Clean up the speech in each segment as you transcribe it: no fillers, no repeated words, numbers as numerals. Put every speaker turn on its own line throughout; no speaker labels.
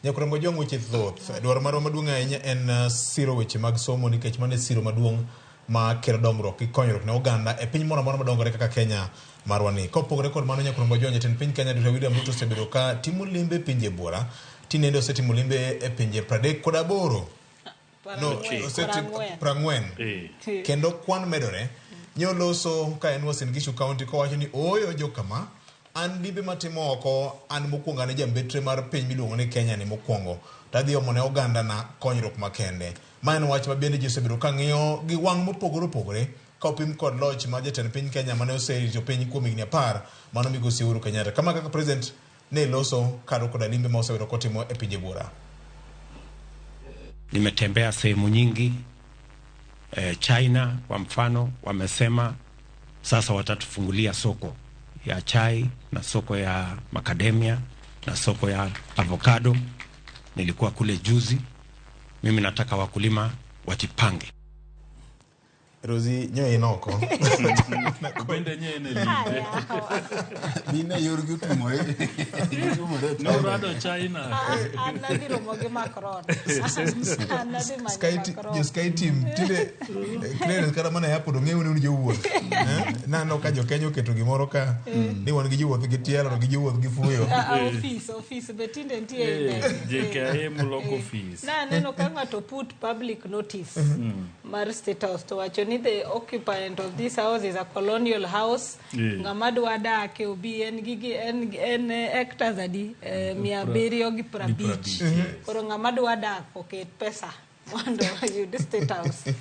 Nyakurambo jong weche thoth dwaro marwa maduong' ahinya en siro weche mag somo nikech mane siro maduong' ma kelo dongruok gi konyruok ne oganda e piny moro amora madongore kaka Kenya marwa ni. Kopogore kod mano, Nyakurambo jong jatend piny Kenya Dr. William Ruto osebedo ka timo limbe pinje buora. Tinende osetimo limbe e pinje 38 prang'wen kendo kwan medore. Nyoloso ka en Uasin Gishu County kowacho ni oyo jokama an limbe matimo oko an mokwongo ne jambetre mar piny miluongo ni Kenya ni mokwongo tadhi omo ne oganda na konyruok makende. Ma en wach ma bende ji osebedo ka ng'iyo gi wang' mopogore opogore ka opim kod loch ma jatend piny Kenya mane oserito piny kuom higni 10 mano migosi Uhuru Kenyatta. Kama kaka president ne loso kado koda limbe ma osebedo kotimo e pinje buora.
Nimetembea sehemu nyingi. China kwa mfano wamesema sasa watatufungulia soko ya chai na soko ya macadamia na soko ya avocado. Nilikuwa kule juzi. Mimi nataka wakulima wajipange.
Rozi nyoe inoko.
Bende nyoe ne limbe. Nina yorgi utumore. Norado China.
Anadi Ramogi Macron.
Sky team. Tile clearance kada mana yapo do ng'eyo ni jowuoth. Nano ka jo Kenya oketo gimoro ka ni wan gi jowuoth gi tielo gi jowuoth gi fuyo.
Office betinde ntie.
JKA muloko office.
Neno ka ng'ato put public notice mar State House to wacho ni the occupant of this house is a colonial house. Ngamadwa dake obi en hectares adi 750. Koro ngamadwa dak oket pesa mondo yud State House.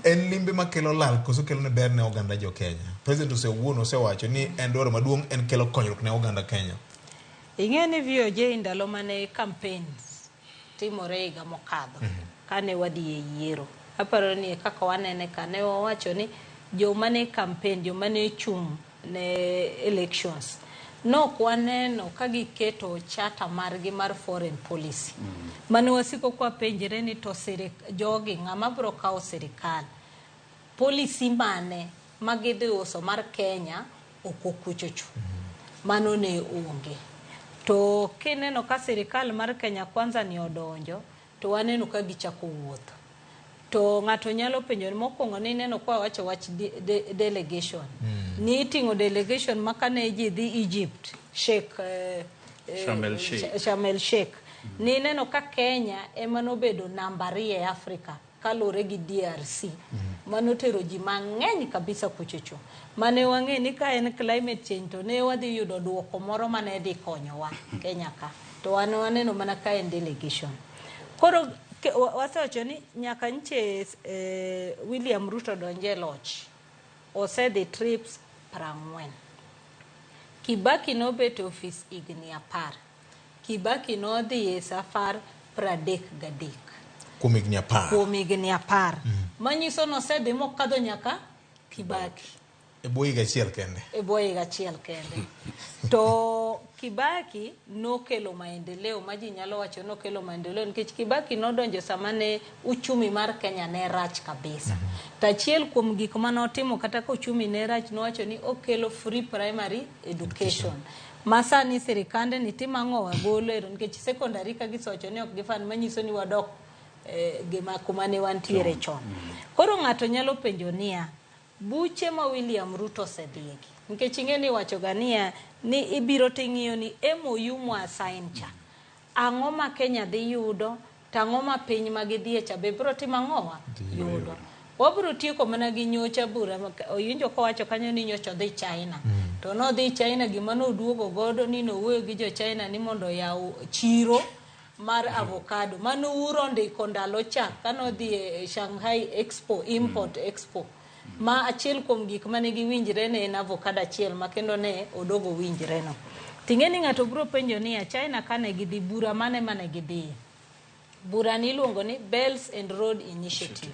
En limbe makelo lal koso kelo ne ber ne oganda jo Kenya. President osewuono osewacho ni en dwaro maduong' en kelo konyruok ne oganda Kenya.
Ing'eni VOJ ndalo mane campaigns timore higa mokadho kane wadi e yiero. Aparo ni kaka wanene kane wawacho ni joma ne campaign, joma ne chung ne elections no kwaneno ka giketo chata margi mar foreign policy. Mane wasiko kwa penjere ni to jogi ng'ama bro kawo sirikal policy mane magidhi uso mar Kenya okokuchocho. Mano ne onge. To kineno ka sirikal mar Kenya kwanza ni odonjo to waneno ka gichako wuoth. To ng'ato nyalo penjo ni mokwongo ni neno kwa wacho wach delegation. Ni iting'o delegation makane ji dhi Egypt, Sharm el-Sheikh. Ni neno ka Kenya ema nobedo namba 2 e Afrika kalure gi DRC. Mano tero ji mang'eny kabisa kuchocho. Mane wang'e ni ka en climate change to ne wadhi yudo duoko moro mane dhi konyowa Kenya ka. To waneno mana ka en delegation. Koro wasewacho ni nyaka nche William Ruto donje loch osedhi trips 40. Kibaki nobet office higni 10. Kibaki nodhi e safar 33
kuom higni
10. Manyiso nosedhi mokadho nyaka Kibaki
e bwo higa achiel kende. To Kibaki nokelo maendeleo, maji nyalo wacho nokelo maendeleo nikech Kibaki nodonjo samane uchumi mar Kenya ne rach kabisa. Tachiel kuom gik manotimo kata ka uchumi ne rach nowacho ni okelo free primary education. Masani sirikande ni timang'o wagolo nikech secondary ka gisocho ni ok gifan, manyiso ni wadok gima kumane wantiere chon. Koro ng'ato nyalo penjo niya, buche ma William Ruto sedhiegi nikech ing'eni wacho gania ni ibiro ting'iyo ni MOU mo assign cha ang'o ma Kenya dhi yudo, tang'o ma piny magidhie cha be biro timo ang'owa yudo. Wabiro tieko mana gi nyocha bura oyinjo ko wacho kanyo ni nyocha dhi China. To no dhi China gima no duogo godo ni no wuoyo gi jo China ni mondo yaw chiro mar avocado. Mano uro ndiko ndalo cha kano dhi Shanghai Expo, Import Expo. Ma achiel kuom gik mane giwinjre ne en avocado achiel ma kendo ne odogo winjre no. Ting'eni ng'ato biro penjo ni China kane gidhi bura mane gidhi. Bura ni luongo ni Belt and Road Initiative.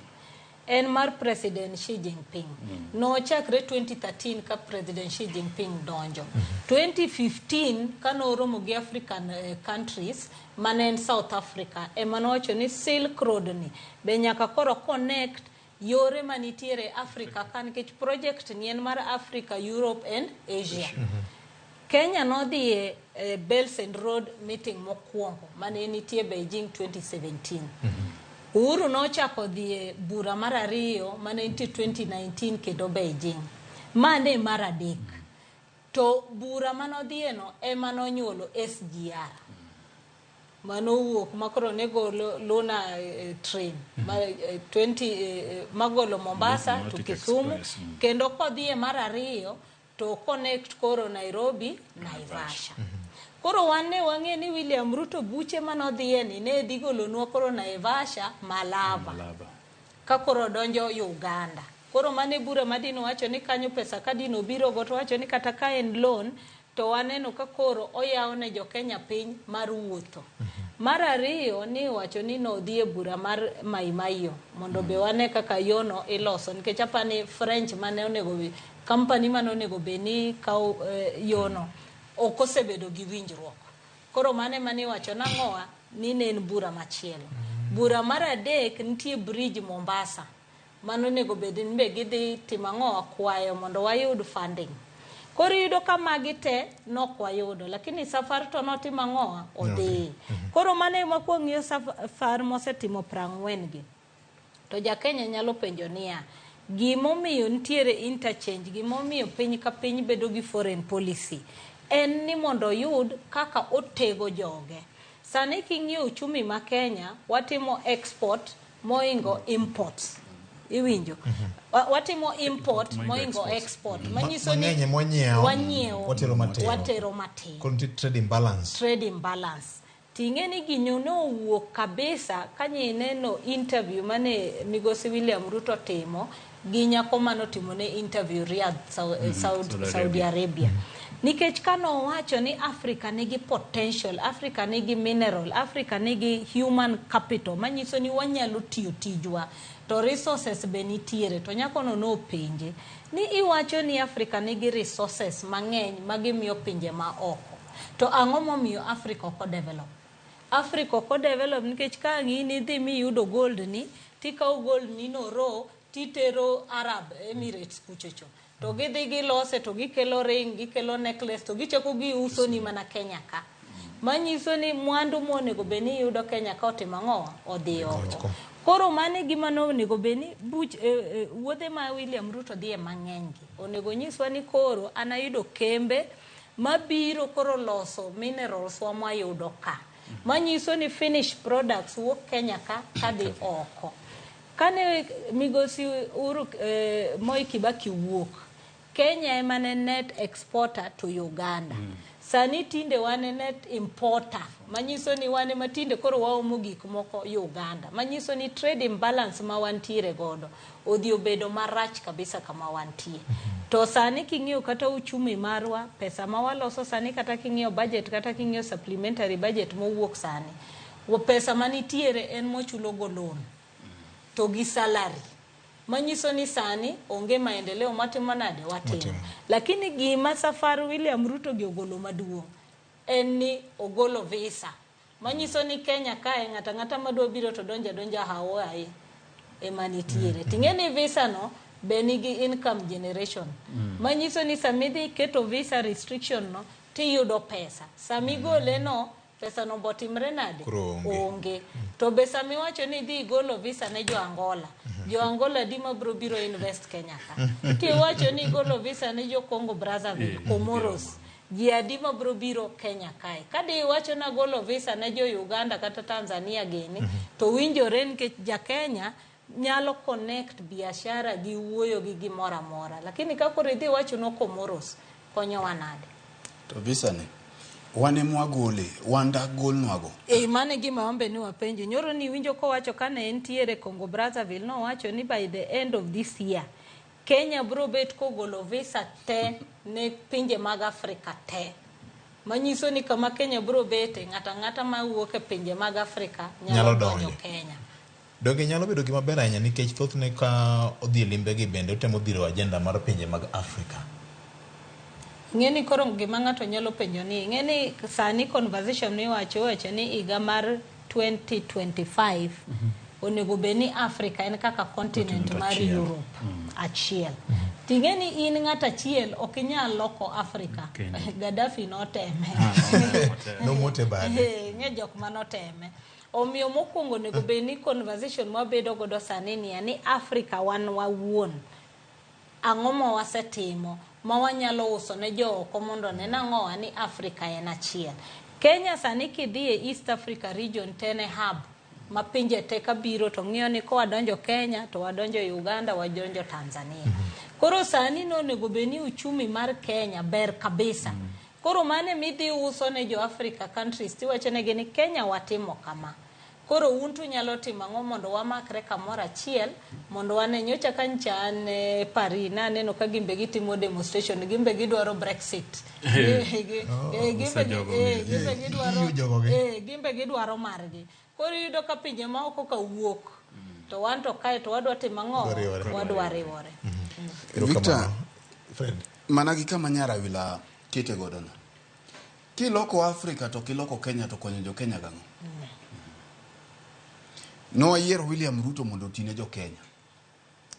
En mar President Xi Jinping. No chakre 2013 ka President Xi Jinping donjo. 2015 kano romo gi African countries mane en South Africa. Emano wacho ni Silk Road ni be nyaka koro connect yore manitiere Africa kan kech project ni en mar Africa, Europe and Asia. Kenya nodhi e Belt and Road meeting mokwongo mane nitie Beijing 2017. Uhuru nochako dhi e bura mar ariyo mane nitie 2019 kendo Beijing. Mane mar adek. To bura manodhiye no ema nonyuolo SGR. Mano wuok makoro nego Luna train. 20 magolo Mombasa to Kisumu. Kendo kodhiye mar ariyo to connect koro Nairobi, Naivasha. Koro wang'e ni William Ruto buche manodhiye ni ne dhi golonwa koro Naivasha, Malaba. Ka koro donjo Uganda. Koro mane bura madino wacho ni kanyo pesa kadino biro go to wacho ni kata ka en loan to waneno ka koro oyawo ne jo Kenya piny mar wuotho. Mar ariyo ni wacho ni no dhi e bura mar Maimayo mondo be wane kaka yono iloso nikech apani French mane onego bi company mane onego be ni kaw yono okosebedo gi winjruok. Koro mane wacho nang'oa ni ne en bura machielo. Bura mar adek nitie bridge Mombasa. Mano nego bedin be gidhi timang'oa kwayo mondo wayud funding. Koro yudo ka magi te nok wayudo lakini safar to notimang'oa odhi. Koro mane makwong'iyo safar mosetimo 40 gi. To ja Kenya nyalo penjo niya gimomiyo ntiere interchange gimomiyo piny ka piny bedo gi foreign policy en ni mondo yud kaka otego joge. Sani king'iyo uchumi ma Kenya watimo export moingo imports. Iwinjo. Watimo import moingo export. Manyiso ni wanyiewo watero matin.
Trade imbalance.
Trade imbalance. Tingeni ginyono wuok kabisa kanye neno interview mane migosi William Ruto timo gi nyako manotimo ne interview Riyadh Saudi Arabia. Nikech kano wacho ni Africa nigi potential, Africa nigi mineral, Africa nigi human capital, manyiso ni wanyalo tiyo tijwa, to resources be nitiere, to nyakono no penje, ni iwacho ni Africa nigi resources mang'eny magimiyo pinje ma oko, to ang'o momiyo Africa oko develop? Africa oko develop nikech ka ng'ini dhi miyudo gold ni, tikaw gold ni no ro, titero Arab Emirates kuchocho. To gidhi gilose to gikelo ring, gikelo necklace, to gichako giuso ni mana Kenya ka. Manyiso ni mwandu monego beni yudo Kenya ka otimang'oa odhi oko. Koro mane gima onego beni wuodhe ma William Ruto dhie mang'eny gi. Onego nyiswa ni koro anayudo kembe mabiro koro loso minerals wa mayudo ka. Manyiso ni finished products wuok Kenya ka kadhi oko. Kane migosi Moi Kibaki wuok, Kenya emane net exporter to Uganda. Sani tinde wane net importer. Manyiso ni wane matinde koro waomo gik moko Uganda. Manyiso ni trade imbalance ma wantiere godo odhi obedo marach kabisa kama wantie. To sani king'iyo kata uchumi marwa, pesa ma waloso sani kata king'iyo budget kata king'iyo supplementary budget mowuok sani. Pesa manitiere en mochulo go loan. To gi salary. Manyiso ni sani onge maendeleo matimo nade watimo. Lakini gima safar William Ruto gi ogolo maduong' en ni ogolo visa. Manyiso ni Kenya kae ng'ata madwa biro to donja Hawaii emanitiere. Tingeni visa no be nigi income generation. Manyiso ni samidhi keto visa restriction no tiyudo pesa. Samigole no pesa no botimre nade onge. To be sami wacho ni dhi golo visa ne jo Angola. Jo Angola dima biro invest Kenya ka. Ti wacho ni golo visa ne jo Congo Brazzaville, Comoros. Ji adima biro Kenya kae. Kadi wacho na golo visa ne jo Uganda kata Tanzania gini, to winjore nikech ja Kenya nyalo connect biashara gi wuoyo gi gimoro amora. Lakini kako ridhi wacho no Comoros konyo wanade.
To visa ne wane mwagole wanda gol nwago
mane gima ombe ni wapenjo nyoro ni winjo ko wacho kane entiere Congo Brazzaville no wacho ni by the end of this year Kenya bro bet ko golo visa te ne pinje mag Afrika te. Manyiso ni kama Kenya bro bete ng'ata ma wuok e pinje mag Afrika nyalo donjo Kenya.
Doge nyalo bedo gima ber ahinya nikech thothne ka odhi limbe gi bende otemo dhiro agenda mar pinje mag Afrika.
Ngeni koro gima ng'ato nyalo penjo ni ngeni sani conversation ni wacho ni iga mar 2025 onego beni Africa en kaka continent mar Europe achiel. Tingeni in ng'ata chiel okinyal loko Afrika. Gaddafi noteme.
No mote bade.
Ng'e jok manoteme. Omiyo mokwongo nego beni conversation mabedo godo sani ni Afrika wan wawuon. Ang'o ma wasetimo ma wanyalo uso ne jooko mondo ne nang'owa ni Afrika en achiel. Kenya sani kidhi e East Africa region tene hub ma pinje te kabiro to ng'iyo ni ko wadonjo Kenya to wadonjo Uganda wadonjo Tanzania. Koro sani nonego beni uchumi mar Kenya ber kabisa. Koro mane midhi uso ne jo Africa countries tiwacho negi ni Kenya watimo kama. Koro untu nyalo timo ang'o mondo wamakre kamoro achiel mondo wane nyocha kanchan Paris na neno ka gimbe gitimo demonstration gimbe gidwaro Brexit. Gimbe gidwaro margi. Koro yudo ka pinje ma oko ka wuok to wan to kae to wadwa timo ang'o wadwa riwore.
Victor Fred managi kama nyara wila kete godo na kiloko Afrika to kiloko Kenya to konyo jo Kenya gang'o. No yiero William Ruto mondo tine jo Kenya.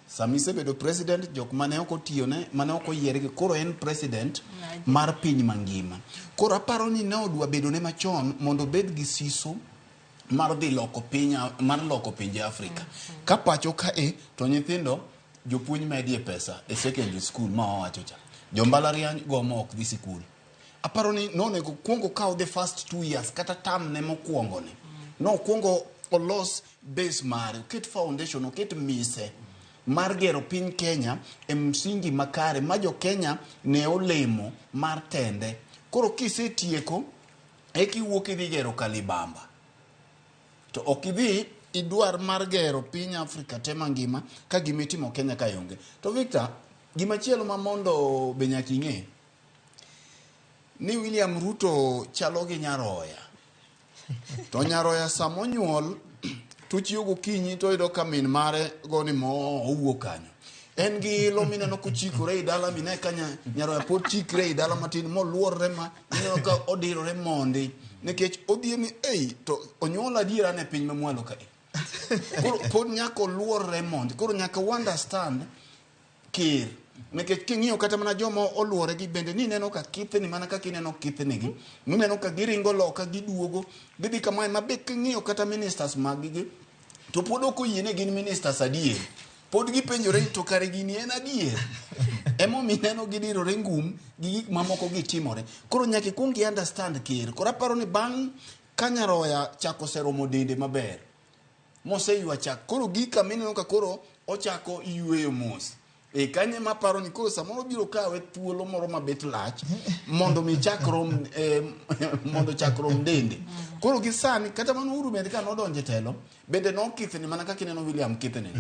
Sami sebedo president jok mane oko tiyone mane oko yiergi koro en president mar piny mangima. Koro aparo ni ne odwa bedo ne machon mondo bed gi siso mar dhi loko pinya mar loko pinje Afrika. Ka pacho ka to nyithindo jopuonj medie pesa e secondary school ma owacho cha. Jo mbalariany go ma ok dhi sikul. Aparo ni no nego kuongo kaw the first 2 years kata tam ne mokuongo ni. No kuongo olos base mare, oket foundation, oket mise mar gero piny Kenya e msingi makare ma jo Kenya ne olemo mar tende. Koro kisetieko kiwuok idhi gero Kalibamba. To okidhi idwar mar gero piny Afrika te mangima ka gimitimo Kenya kayonge. To Victor, gimachielo ma mondo be nyaka ing'e ni William Ruto chalo gi nyaroya. To nyaroya samonyuol tuchiyo gokinyi to ido ka min mare goni mo owuok kanyo. En gi ilo mineno kochikore i dala mine kanya nyaroya pod chikre i dala matin moluorre ma mineno ka odirore mondi nikech odhie ni to onyuol adiera ne piny mamwalo ka koro pod nyaka oluorre mondi. Koro nyaka understand kir nikech king'iyo kata mana joma oluore gi bende ni neno ka kithni mana ka kineno kithni gi neno ka giringo loka giduogo gidhi kama mabe king'iyo kata ministers maggi to pod ok oyiene gin ministers adier pod gipenjore to kare gini en adier emo mineno gidirore ngum gi gik mamoko gitimore. Koro nyaka kungi understand kir. Koro aparo ni bang' kanyaroya chako seromo dende maber moseywa chak koro gika mineno ka koro ochako yweyo mos kanye maparo ni koro samoro biro kawe thuolo moro mabet lach mondo mi chakrom mondo chakrom dende. Koro gisani kata mano uru bende ka nodonje telo bende no kithni mana ka kineno William kithni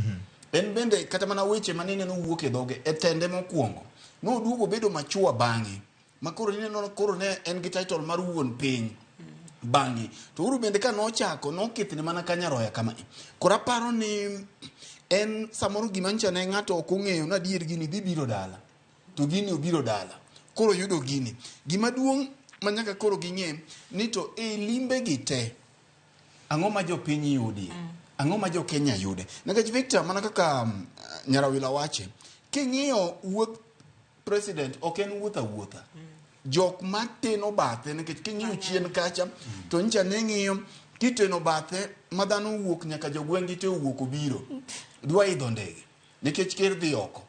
en bende kata mana weche manene no wuok e dhoge e tende mokuongo no duogo bedo machua bang'e makoro neno koro ne en gi title mar wuon piny bang'e to uru bende ka no chako no kithni mana kanyaroya kama. Koro aparo ni en samoro gimancha ne ng'ato ok ong'eyo na dier gini dhi biro dala to gini obiro dala koro yudo gini gima duong' manyaka koro ging'e ni to limbe gi te ang'o ma jo piny yudi ang'o ma jo Kenya yude. Nikech Victor mana kaka nyarawila wache king'iyo wuoth president ok en wuotha jok mateno bathe nikech king'iyo chien kacha to ncha ne ng'iyo kiteno bathe madhano wuok nyaka jogwengi te wuok obiro dwa idho ndege nikech ker dhi oko.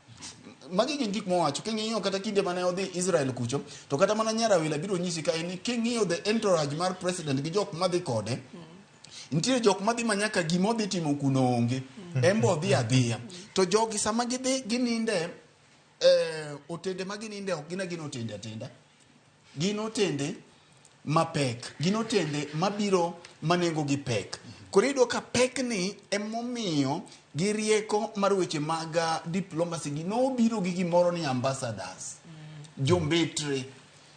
Magi gin gik mowacho king'iyo kata kinde mane odhi Israel kucho to kata mana nyarawila biro nyisi ka en king'iyo the entourage mar president gi jok madhi kode nitiere jok madhi manyaka gimodhi timo kuno onge embo dhi adhiya to jogi sama gidhi gininde otende ma gininde ok gin otende atenda gin otende mapek gin otende mabiro manengo gi pek. Koro iyudo ka pek ni emomiyo gi rieko mar weche mag diplomacy gi nobiro gi gimoro ni ambassadors jombetre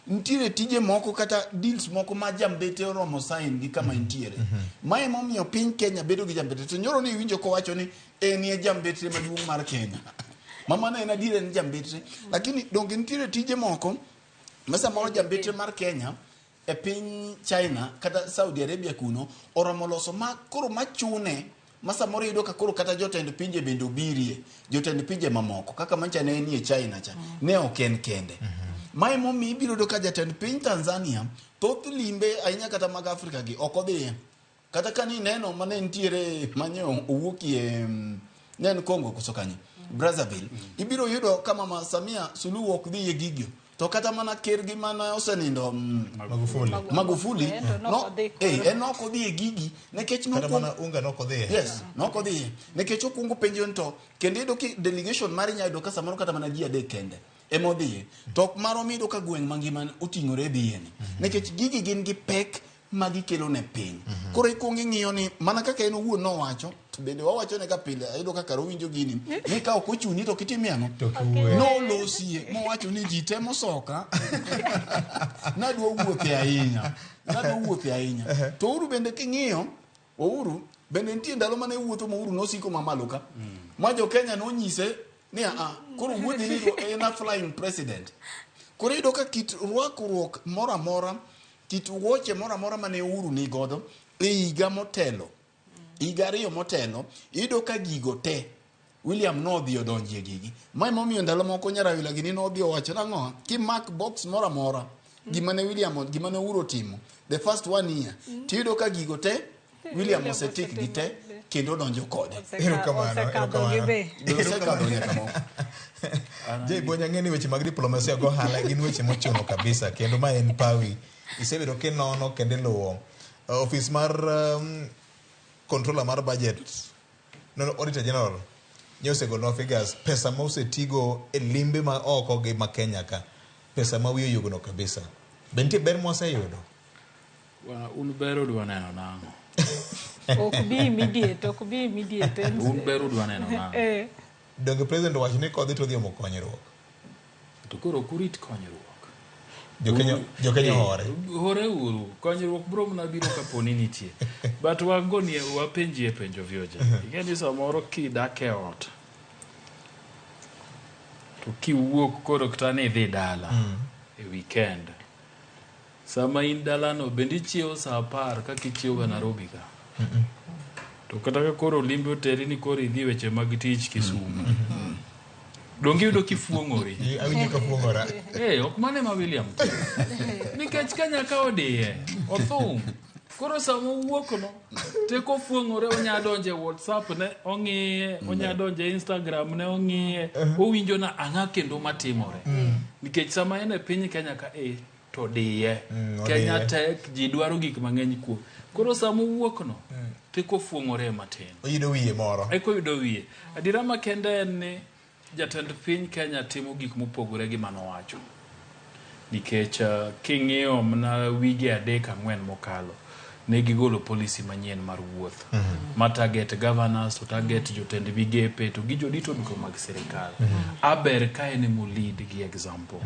nitiere tije moko kata deals moko ma jambete oromo sign gi kama intiere ma emomiyo piny Kenya bedo gi jambete. To nyoro ni winjo ko wacho ni nie jambetre maduong' mar Kenya mama na en adier en jambetre lakini donge nitiere tije moko ma samoro jambetre mar Kenya e piny China kata Saudi Arabia kuno oromo loso ma koro machune masa moro yudo ka koro kata jotend pinje bende obirie, jotend pinje mamoko kaka mancha ne nie China cha ne oken kende. Mai momi ibiro do ka jatend piny Tanzania thoth limbe ahinya kata mag Afrika gi ok odhi. Kata kani neno mane ntiere manyo owuokie nen Kongo kusokanye Brazzaville, ibiro yudo kama Mama Samia Suluhu ok dhi e gigio. To kata mana ker gi mana osenindo Magufuli no enoko dhi e gigi nekech no
kata mana unga noko dhi.
Yes, noko dhi. Nekech okungu penjo nto kendo do ki delegation mari nyado ka samoro kata mana ji adek kende emodhi. To maro mido ka gweng mangima otingore dhieni. Nekech gigi gin gi pek magi kelo ne piny. Koro ikungi ng'iyo ni mana kaka en owuon no wacho to bende wawacho ne ka pile ayudo kaka rowinjo gini ni ka ok ochuni to kitime ang'o no losie mo wacho ni ji temo soka nadwa wuothe ahinya to uru bende king'iyo uru bende nitie ndalo mane wuotho mo uru nosiko mamalo ka ma jo Kenya no nyise ni koro wuodhi ni en flying president. Koro yudo ka kit rwakruok mora mora kit wuoche mora mora mane uru ni godo higa motelo higa ariyo motelo ido ka gigo te William no dhi odonjie gigi mai momiyo ndalo moko Nyarawila gini no dhi owacho nang'o ki mark box mora mora gimane William gimane uro timo the first one year tido ka gigo te William osetik gi te kendo donjo kode
erokamano Jay Bonya ng'eni weche mag diplomasia go hala gin weche mochuno kabisa kendo ma en pawi isebedo kinono kendo luwo office mar controller mar budget no auditor general nyosego no figures pesa ma osetigo e limbe ma oko gi ma Kenya ka pesa ma wiyo yugo no kabisa bente ber mo oseyudo
un bero dwa neno nango
ok bi immediate
un bero dwa neno nango
donge president wacho ni kodhi to dhi omo konyruok
to koro kurit konyruok
jo Kenya
hore uru konyruok bro mna biro kaponi nitie but wangoni wapenjie penjo vyoja ingeni samoro kidak e ot to kiwuok koro ktane dhi dala e weekend sama in dala no bendi chiewo saa 10 ka kichiewo Nairobi ka to kata ka koro limbe oteri ni koro idhi weche mag tich Kisumu donge yudo kifuong'ori
awinjo ka fuong'ora
ok mane ma William nikech Kenya ka odiye othung koro sama wuok no te ko fuong'ore onya donje WhatsApp ne ong'iye onya donje Instagram ne ong'iye owinjo na ang'a kendo matimore nikech sama en e piny Kenya ka to diye Kenya tek ji dwaro gik mang'eny kuo koro sama wuok no te ko fuong'ore matin
oyudo wiye moro
ko yudo wiye adira makende en ni jatend piny Kenya timo gik mopogore gi manowacho nikech king'iyo mna wige 3-4 mokalo ne gigolo policy manyien mar wuoth ma target governors to target jotend migepe to gi jodito duto mag sirikal aber ka en mo lead gi example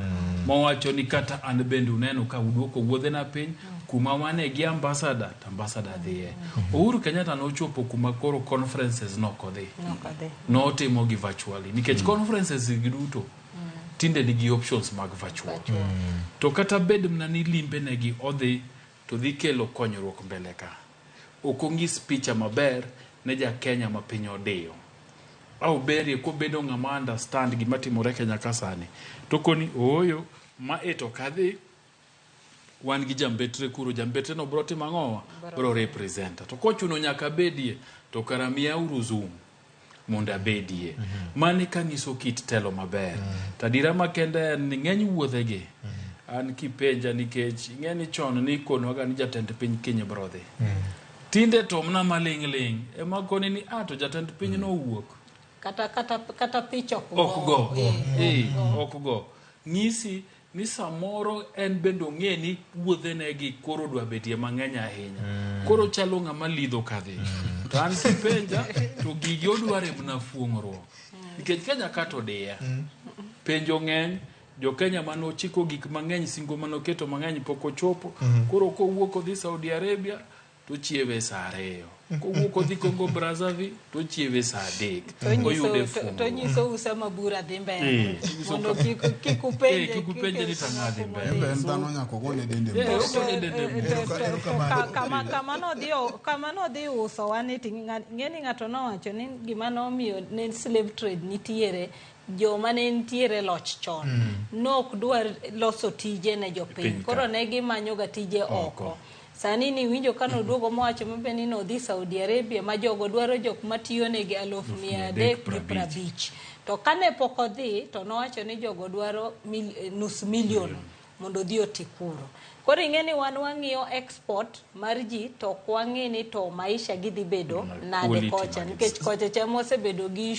mowacho ni kata an bende uneno ka uduoko wuodhe na piny kuma wane gi ambassador dhiye Uhuru Kenyatta nochopo kuma koro conferences nokodhi notimo gi virtually nikech conferences giduto tinde nigi options mag virtual to kata bed mna ni limbe negi odhi to dhi kelo konyruok mbele ka okongis picha maber ne ja Kenya ma piny odiyo au berie ko bedo ng'ama understand gima timore Kenya ka sani to koni oyo ma eto kadhi wan gi jambetre kuro jambetre no bro timo ang'owa bro representa to kochuno nyaka bedie to karamia uruzum monda bedie mane kanyiso kit telo maber tadira makende ni ng'eny wuodhege an kipenja nikech ng'eni chon ni konoga ni jatend piny Kenya brother tinde to mna maling ema koni ni to jatend piny no wuok
kata picha
ok go ng'isi ni samoro en bendo ng'eni wuodhe negi koro dwa betie mang'eny ahinya koro chalo ng'ama lidho kadhi to an kipenja to gigi odware mna fuong'ruok nikech Kenya kato dia penjo ng'eny jo Kenya mano chiko gik mang'eny singo mano keto mang'eny poko chopo koro ko wuok odhi Saudi Arabia to chiewe saa 2 kowuok odhi Congo Brazzaville to chiewe saa 3 oyude fungo
to nyiso Usama Bura dhi mbele mondo kikupenje
ni tang'adhi mbele
en dhano nyako gone dende
kama nodhi uso wani ng'eni ng'ato nowacho ni gima nomiyo ne slave trade nitiere joma ne nitiere loch chon nok dwar loso tije ne jopiny koro ne gimanyo ga tije oko. Sani ni winjo kano duogo mowacho mabe ni nodhi Saudi Arabia ma jogo dwaro jok matiyo negi 350,000 to kane pok odhi to nowacho ni jogo dwaro nus milion mondo odhi oti kuro. Koro ing'eni wan wang'iyo export mar ji to kwang'e ni to maisha gidhi bedo nade kocha nikech kocha cha mosebedo gi